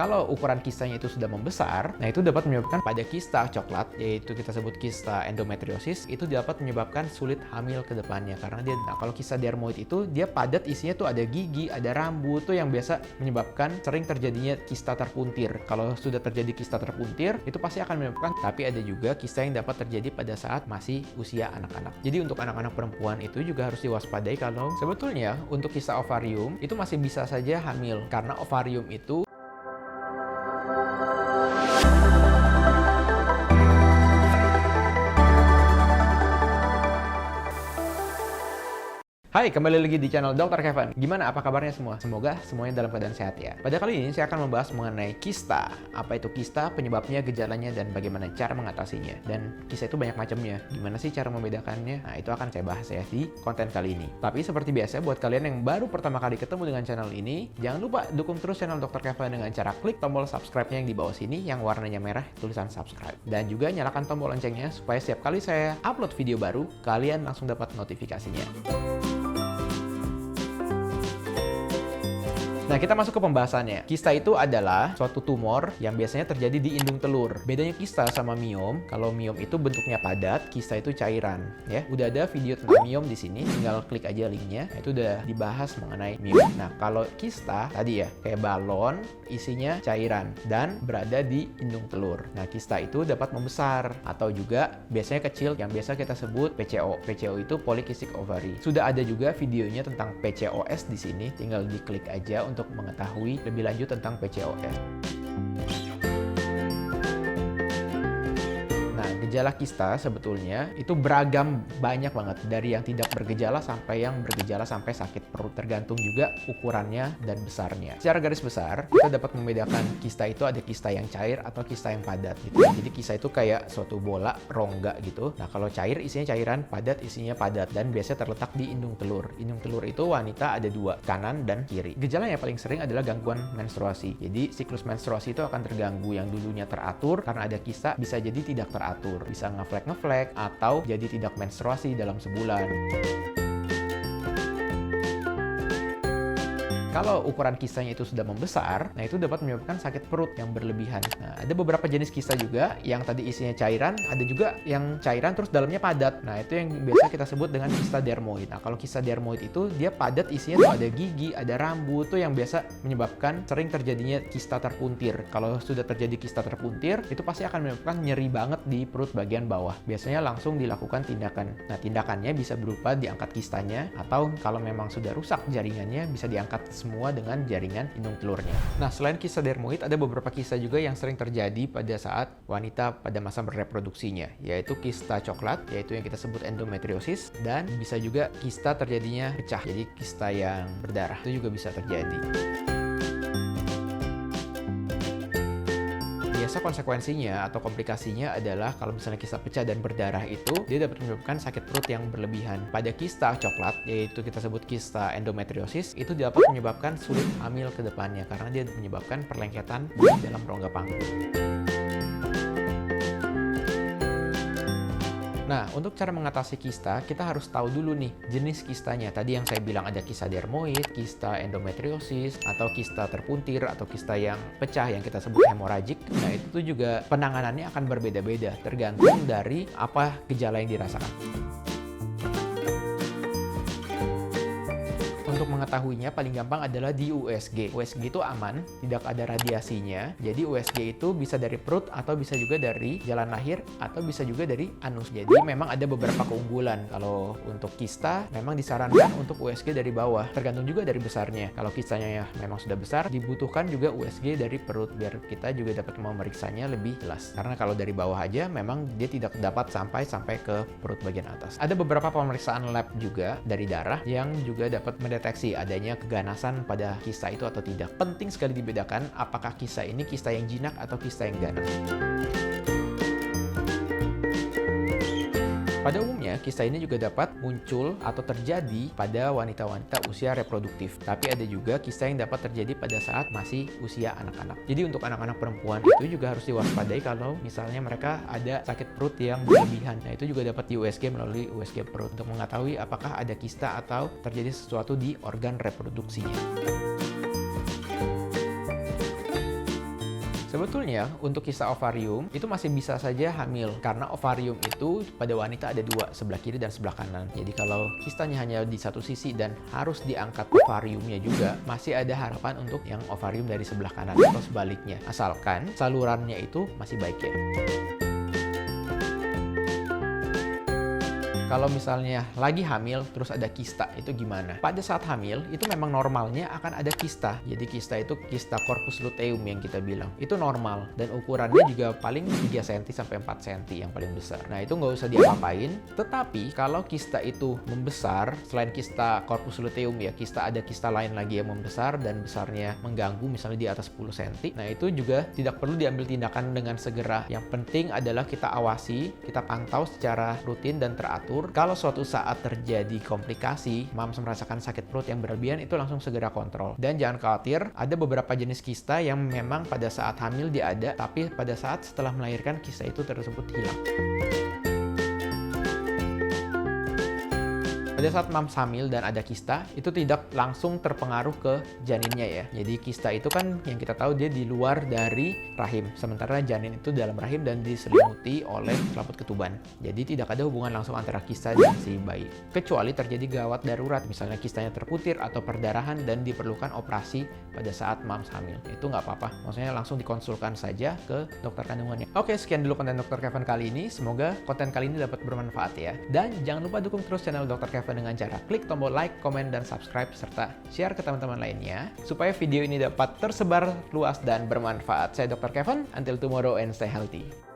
Kalau ukuran kistanya itu sudah membesar, nah itu dapat menyebabkan pada kista coklat, yaitu kita sebut kista endometriosis, itu dapat menyebabkan sulit hamil ke depannya. Karena kalau kista dermoid itu dia padat, isinya tuh ada gigi, ada rambut, tuh yang biasa menyebabkan sering terjadinya kista terpuntir. Kalau sudah terjadi kista terpuntir, itu pasti akan menyebabkan, tapi ada juga kista yang dapat terjadi pada saat masih usia anak-anak. Jadi untuk anak-anak perempuan itu juga harus diwaspadai kalau sebetulnya untuk kista ovarium itu masih bisa saja hamil. Karena ovarium itu Hai, kembali lagi di channel Dr. Kevin. Gimana, apa kabarnya semua? Semoga semuanya dalam keadaan sehat ya. Pada kali ini saya akan membahas mengenai kista. Apa itu kista, penyebabnya, gejalanya, dan bagaimana cara mengatasinya. Dan kista itu banyak macamnya. Gimana sih cara membedakannya? Nah, itu akan saya bahas ya di konten kali ini. Tapi seperti biasa, buat kalian yang baru pertama kali ketemu dengan channel ini, jangan lupa dukung terus channel Dr. Kevin dengan cara klik tombol subscribe-nya yang di bawah sini, yang warnanya merah, tulisan subscribe. Dan juga nyalakan tombol loncengnya, supaya setiap kali saya upload video baru, kalian langsung dapat notifikasinya. Nah, kita masuk ke pembahasannya. Kista itu adalah suatu tumor yang biasanya terjadi di indung telur. Bedanya kista sama miom, kalau miom itu bentuknya padat, kista itu cairan. Ya, udah ada video tentang miom di sini, tinggal klik aja linknya. Nah, itu udah dibahas mengenai miom. Nah, kalau kista tadi ya, kayak balon, isinya cairan dan berada di indung telur. Nah, kista itu dapat membesar atau juga biasanya kecil yang biasa kita sebut PCO. PCO itu polycystic ovary. Sudah ada juga videonya tentang PCOS di sini, tinggal diklik aja untuk mengetahui lebih lanjut tentang PCOS. Gejala kista sebetulnya itu beragam, banyak banget, dari yang tidak bergejala sampai yang bergejala sampai sakit perut, tergantung juga ukurannya dan besarnya. Secara garis besar kita dapat membedakan kista itu ada kista yang cair atau kista yang padat gitu. Jadi kista itu kayak suatu bola rongga gitu. Nah, kalau cair isinya cairan, padat isinya padat, dan biasanya terletak di indung telur. Indung telur itu wanita ada dua, kanan dan kiri. Gejala yang paling sering adalah gangguan menstruasi. Jadi siklus menstruasi itu akan terganggu, yang dulunya teratur karena ada kista bisa jadi tidak teratur. Bisa ngeflek atau jadi tidak menstruasi dalam sebulan. Kalau ukuran kistanya itu sudah membesar, nah itu dapat menyebabkan sakit perut yang berlebihan. Nah, ada beberapa jenis kista juga yang tadi isinya cairan, ada juga yang cairan terus dalamnya padat. Nah, itu yang biasa kita sebut dengan kista dermoid. Nah, kalau kista dermoid itu dia padat, isinya tuh ada gigi, ada rambut, tuh yang biasa menyebabkan sering terjadinya kista terpuntir. Kalau sudah terjadi kista terpuntir, itu pasti akan menyebabkan nyeri banget di perut bagian bawah. Biasanya langsung dilakukan tindakan. Nah, tindakannya bisa berupa diangkat kistanya, atau kalau memang sudah rusak jaringannya, bisa diangkat semua dengan jaringan indung telurnya. Nah, selain kista dermoid, ada beberapa kista juga yang sering terjadi pada saat wanita pada masa bereproduksinya, yaitu kista coklat, yaitu yang kita sebut endometriosis, dan bisa juga kista terjadinya pecah, jadi kista yang berdarah, itu juga bisa terjadi. Biasa konsekuensinya atau komplikasinya adalah kalau misalnya kista pecah dan berdarah itu, dia dapat menyebabkan sakit perut yang berlebihan. Pada kista coklat, yaitu kita sebut kista endometriosis, itu dapat menyebabkan sulit hamil ke depannya karena dia menyebabkan perlengketan di dalam rongga panggung. Nah, untuk cara mengatasi kista, kita harus tahu dulu nih jenis kistanya. Tadi yang saya bilang ada kista dermoid, kista endometriosis, atau kista terpuntir, atau kista yang pecah yang kita sebut hemoragik. Nah, itu tuh juga penanganannya akan berbeda-beda, tergantung dari apa gejala yang dirasakan. Untuk mengetahuinya paling gampang adalah di USG. USG itu aman, tidak ada radiasinya. Jadi USG itu bisa dari perut atau bisa juga dari jalan lahir atau bisa juga dari anus. Jadi memang ada beberapa keunggulan. Kalau untuk kista memang disarankan untuk USG dari bawah, tergantung juga dari besarnya. Kalau kistanya ya memang sudah besar, dibutuhkan juga USG dari perut biar kita juga dapat memeriksanya lebih jelas. Karena kalau dari bawah aja memang dia tidak dapat sampai ke perut bagian atas. Ada beberapa pemeriksaan lab juga dari darah yang juga dapat mendeteksi adanya keganasan pada kista itu atau tidak. Penting sekali dibedakan apakah kista ini kista yang jinak atau kista yang ganas. Pada umumnya, kista ini juga dapat muncul atau terjadi pada wanita-wanita usia reproduktif. Tapi ada juga kista yang dapat terjadi pada saat masih usia anak-anak. Jadi untuk anak-anak perempuan itu juga harus diwaspadai kalau misalnya mereka ada sakit perut yang berlebihan. Nah, itu juga dapat di USG melalui USG perut untuk mengetahui apakah ada kista atau terjadi sesuatu di organ reproduksinya. Sebetulnya untuk kista ovarium itu masih bisa saja hamil karena ovarium itu pada wanita ada dua, sebelah kiri dan sebelah kanan. Jadi kalau kistanya hanya di satu sisi dan harus diangkat ovariumnya juga, masih ada harapan untuk yang ovarium dari sebelah kanan atau sebaliknya. Asalkan salurannya itu masih baik ya. Kalau misalnya lagi hamil terus ada kista, itu gimana? Pada saat hamil itu memang normalnya akan ada kista. Jadi kista itu kista corpus luteum yang kita bilang. Itu normal dan ukurannya juga paling 3 cm sampai 4 cm yang paling besar. Nah, itu nggak usah diapa-apain. Tetapi kalau kista itu membesar, selain kista corpus luteum ya, ada kista lain lagi yang membesar dan besarnya mengganggu misalnya di atas 10 cm. Nah, itu juga tidak perlu diambil tindakan dengan segera. Yang penting adalah kita awasi, kita pantau secara rutin dan teratur. Kalau suatu saat terjadi komplikasi, mams merasakan sakit perut yang berlebihan, itu langsung segera kontrol. Dan jangan khawatir, ada beberapa jenis kista yang memang pada saat hamil dia ada, tapi pada saat setelah melahirkan kista itu tersebut hilang. Pada saat mams hamil dan ada kista, itu tidak langsung terpengaruh ke janinnya ya. Jadi kista itu kan yang kita tahu dia di luar dari rahim. Sementara janin itu dalam rahim dan diselimuti oleh selaput ketuban. Jadi tidak ada hubungan langsung antara kista dan si bayi. Kecuali terjadi gawat darurat, misalnya kistanya terputir atau perdarahan dan diperlukan operasi pada saat mams hamil. Itu nggak apa-apa. Maksudnya langsung dikonsulkan saja ke dokter kandungannya. Oke, sekian dulu konten Dr. Kevin kali ini. Semoga konten kali ini dapat bermanfaat ya. Dan jangan lupa dukung terus channel Dr. Kevin dengan cara klik tombol like, komen, dan subscribe, serta share ke teman-teman lainnya, supaya video ini dapat tersebar luas dan bermanfaat. Saya Dr. Kevin, until tomorrow and stay healthy.